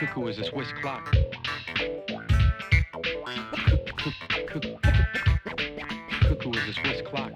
Cuckoo is a Swiss clock. Cuckoo is a Swiss clock.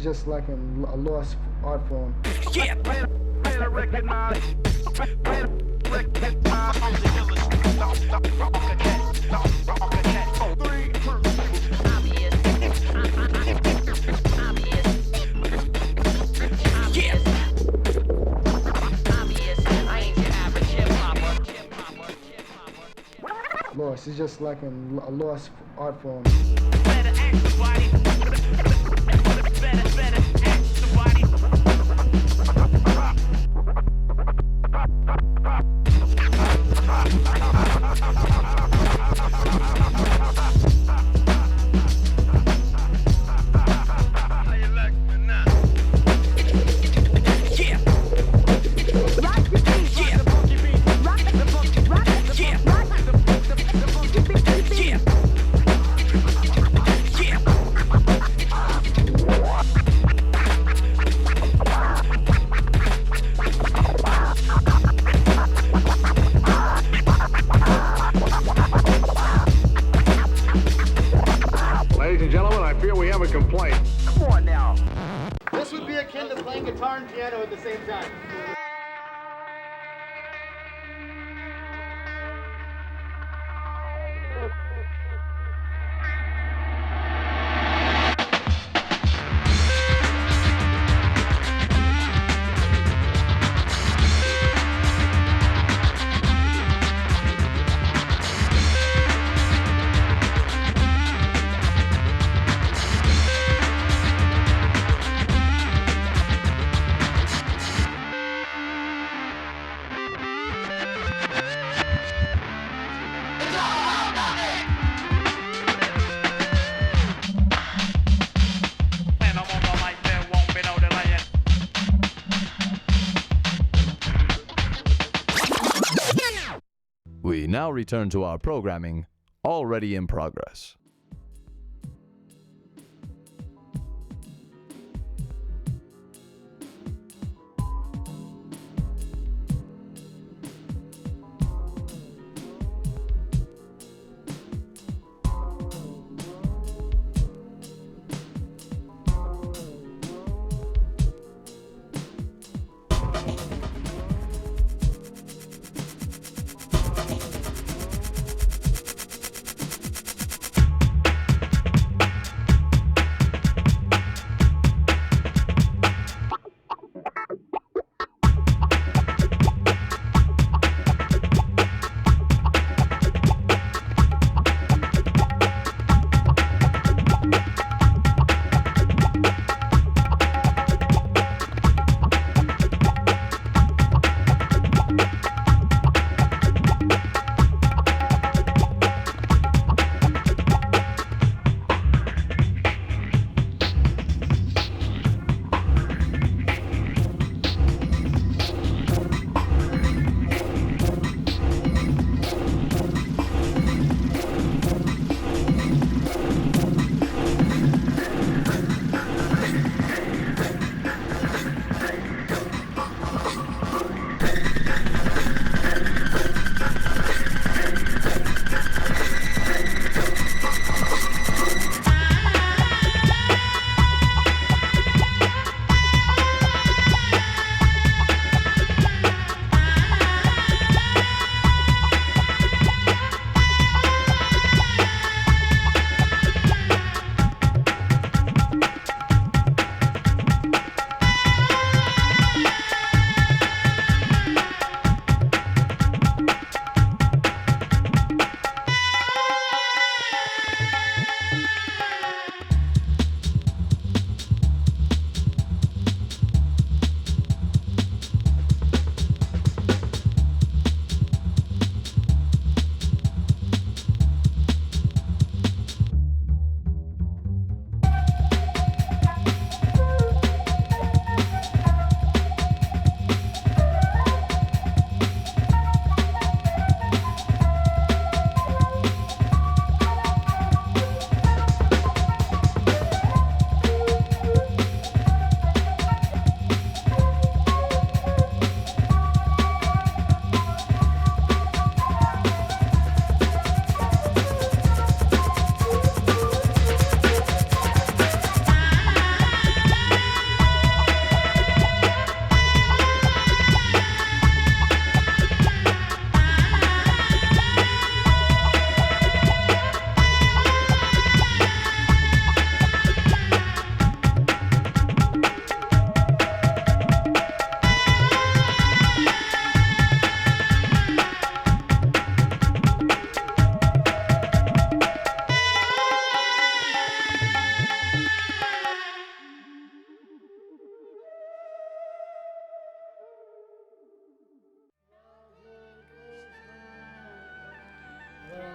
Just like a lost art form. Yeah. Lost. It's just like a lost art form. complaint. Come on now. This would be akin to playing guitar and piano at the same time. now return to our programming, already in progress.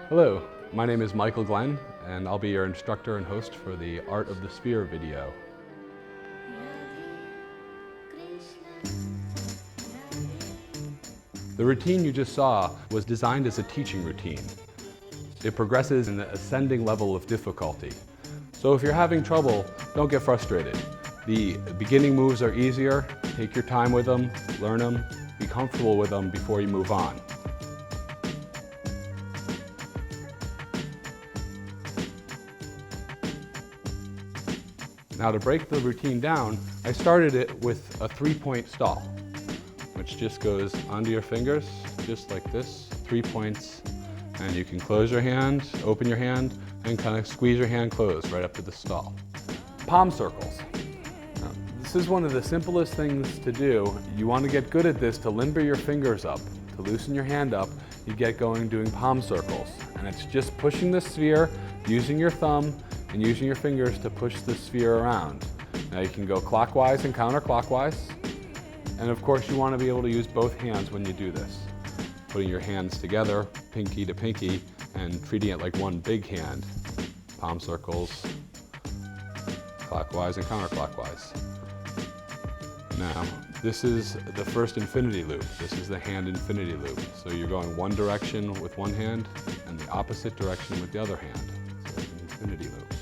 Hello, my name is Michael Glenn, and I'll be your instructor and host for the Art of the Sphere video. The routine you just saw was designed as a teaching routine. It progresses in an ascending level of difficulty. So if you're having trouble, don't get frustrated. The beginning moves are easier. Take your time with them, learn them, be comfortable with them before you move on. Now to break the routine down, I started it with a 3-point stall, which just goes onto your fingers, just like this, 3 points. And you can close your hand, open your hand, and kind of squeeze your hand closed right up to the stall. Palm circles. Now, this is one of the simplest things to do. You want to get good at this to limber your fingers up, to loosen your hand up. You get going doing palm circles. And it's just pushing the sphere, using your thumb, and using your fingers to push the sphere around. Now you can go clockwise and counterclockwise. And of course you want to be able to use both hands when you do this. Putting your hands together, pinky to pinky, and treating it like one big hand. Palm circles, clockwise and counterclockwise. Now, This is the first infinity loop. This is the hand infinity loop. So you're going one direction with one hand and the opposite direction with the other hand. So it's an infinity loop.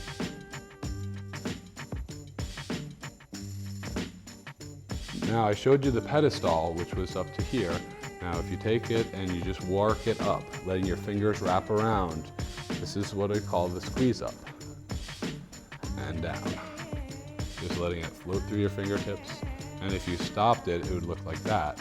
Now I showed you the pedestal, which was up to here. Now if you take it and you just work it up, letting your fingers wrap around, this is what I call the squeeze up and down. Just letting it float through your fingertips. And if you stopped it, it would look like that.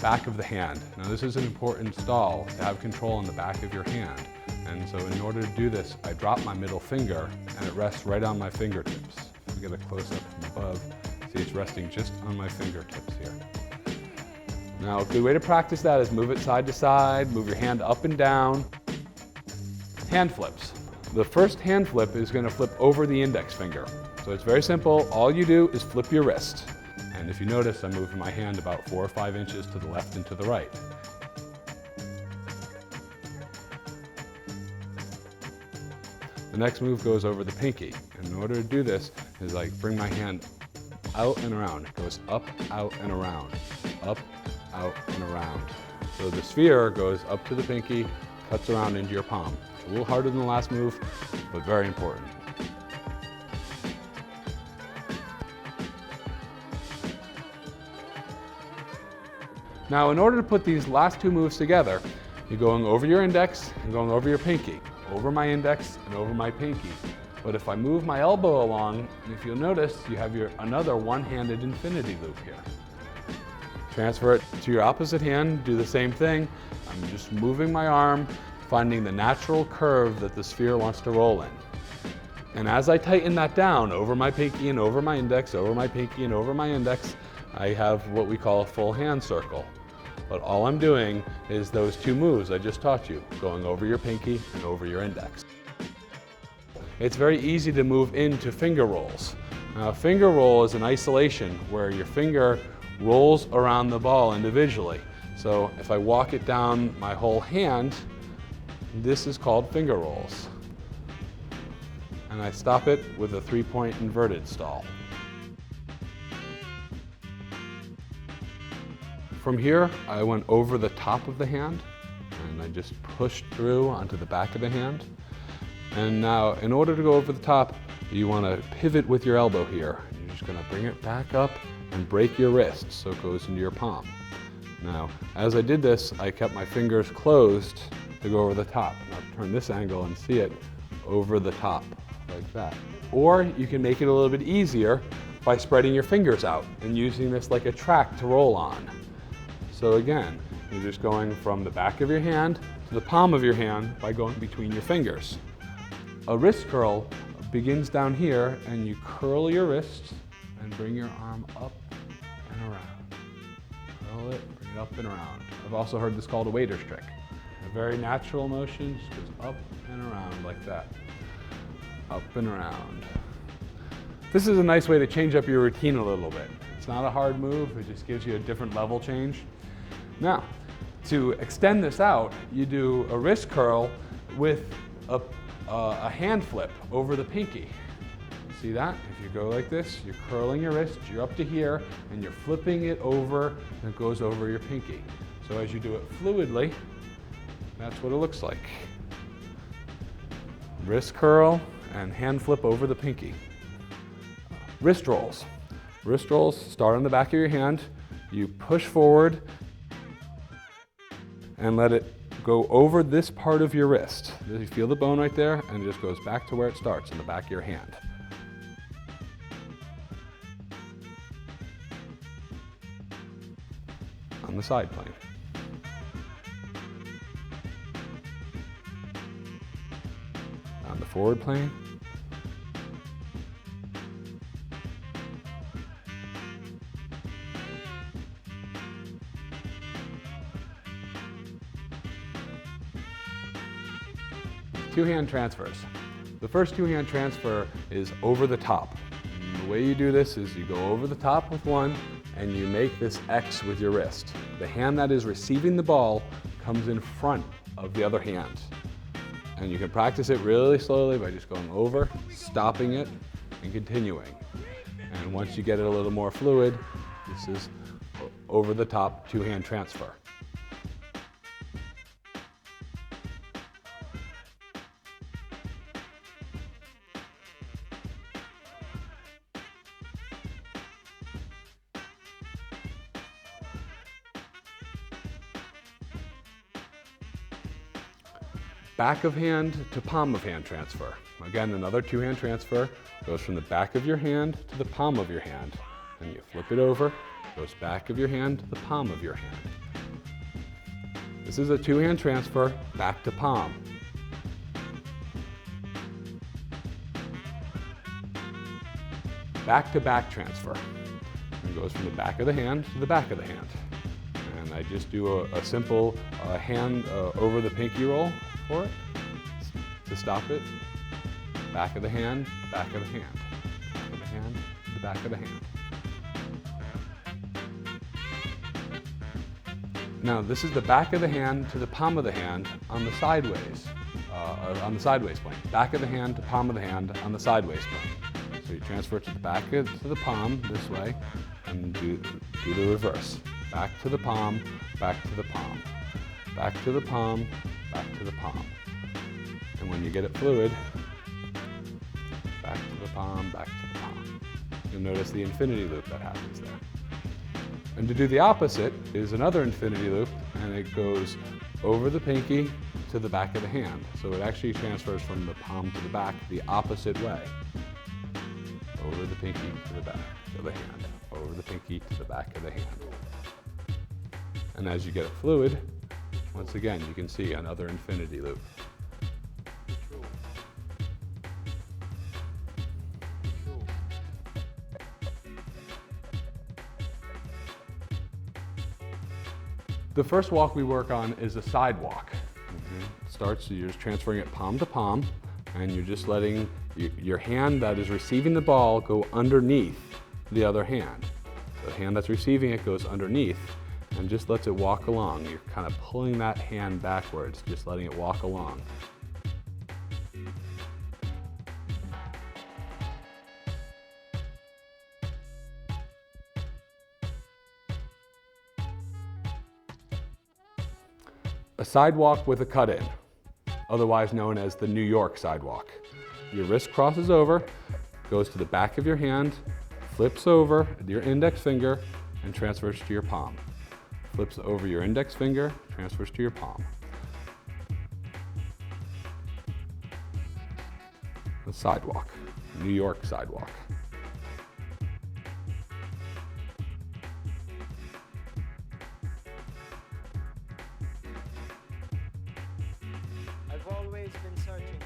Back of the hand. Now this is an important stall to have control on the back of your hand. And so in order to do this, I drop my middle finger and it rests right on my fingertips. If we get a close up from above, see it's resting just on my fingertips here. Now a good way to practice that is move it side to side, move your hand up and down. Hand flips. The first hand flip is going to flip over the index finger. So it's very simple. All you do is flip your wrist. And if you notice, I'm moving my hand about 4 or 5 inches to the left and to the right. The next move goes over the pinky. And in order to do this is like bring my hand out and around. It goes up, out, and around. Up, out, and around. So the sphere goes up to the pinky, cuts around into your palm. It's a little harder than the last move, but very important. Now, in order to put these last two moves together, you're going over your index and going over your pinky. Over my index and over my pinky. But if I move my elbow along, if you'll notice, you have another one-handed infinity loop here. Transfer it to your opposite hand, do the same thing. I'm just moving my arm, finding the natural curve that the sphere wants to roll in. And as I tighten that down over my pinky and over my index, over my pinky and over my index, I have what we call a full hand circle. But all I'm doing is those two moves I just taught you, going over your pinky and over your index. It's very easy to move into finger rolls. Now, a finger roll is an isolation where your finger rolls around the ball individually. So if I walk it down my whole hand, this is called finger rolls. And I stop it with a 3-point inverted stall. From here, I went over the top of the hand and I just pushed through onto the back of the hand. And now, in order to go over the top, you want to pivot with your elbow here. You're just going to bring it back up and break your wrist so it goes into your palm. Now, as I did this, I kept my fingers closed to go over the top. Now turn this angle and see it over the top, like that. Or you can make it a little bit easier by spreading your fingers out and using this like a track to roll on. So again, you're just going from the back of your hand to the palm of your hand by going between your fingers. A wrist curl begins down here and you curl your wrist and bring your arm up and around. Curl it, bring it up and around. I've also heard this called a waiter's trick. A very natural motion, just goes up and around like that. Up and around. This is a nice way to change up your routine a little bit. It's not a hard move, it just gives you a different level change. Now, to extend this out, you do a wrist curl with a hand flip over the pinky. See that? If you go like this, you're curling your wrist, you're up to here, and you're flipping it over, and it goes over your pinky. So as you do it fluidly, that's what it looks like. Wrist curl and hand flip over the pinky. Wrist rolls. Wrist rolls start on the back of your hand. You push forward and let it go over this part of your wrist. You feel the bone right there, and it just goes back to where it starts, in the back of your hand. On the side plane. On the forward plane. Two-hand transfers. The first two-hand transfer is over the top. And the way you do this is you go over the top with one and you make this X with your wrist. The hand that is receiving the ball comes in front of the other hand. And you can practice it really slowly by just going over, stopping it, and continuing. And once you get it a little more fluid, this is over the top two-hand transfer. Back of hand to palm of hand transfer. Again, another two-hand transfer. Goes from the back of your hand to the palm of your hand. Then you flip it over, goes back of your hand to the palm of your hand. This is a two-hand transfer, back to palm. Back to back transfer. It goes from the back of the hand to the back of the hand. And I just do a simple hand over the pinky roll for it to stop it. Back of the hand, back of the hand. Back of the hand, the back of the hand. Now this is the back of the hand to the palm of the hand on the sideways plane. Back of the hand to palm of the hand on the sideways plane. So you transfer it to the back to the palm this way and do the reverse. Back to the palm, back to the palm. Back to the palm, back to the palm. And when you get it fluid, back to the palm, back to the palm. You'll notice the infinity loop that happens there. And to do the opposite is another infinity loop, and it goes over the pinky to the back of the hand. So it actually transfers from the palm to the back the opposite way. Over the pinky to the back of the hand. Over the pinky to the back of the hand. And as you get it fluid, once again, you can see another infinity loop. The first walk we work on is a side walk. It starts, so you're just transferring it palm to palm, and you're just letting your hand that is receiving the ball go underneath the other hand. The hand that's receiving it goes underneath and just lets it walk along. You're kind of pulling that hand backwards, just letting it walk along. A sidewalk with a cut-in, otherwise known as the New York sidewalk. Your wrist crosses over, goes to the back of your hand, flips over your index finger, and transfers to your palm. Flips over your index finger, transfers to your palm. The sidewalk, New York sidewalk. I've always been searching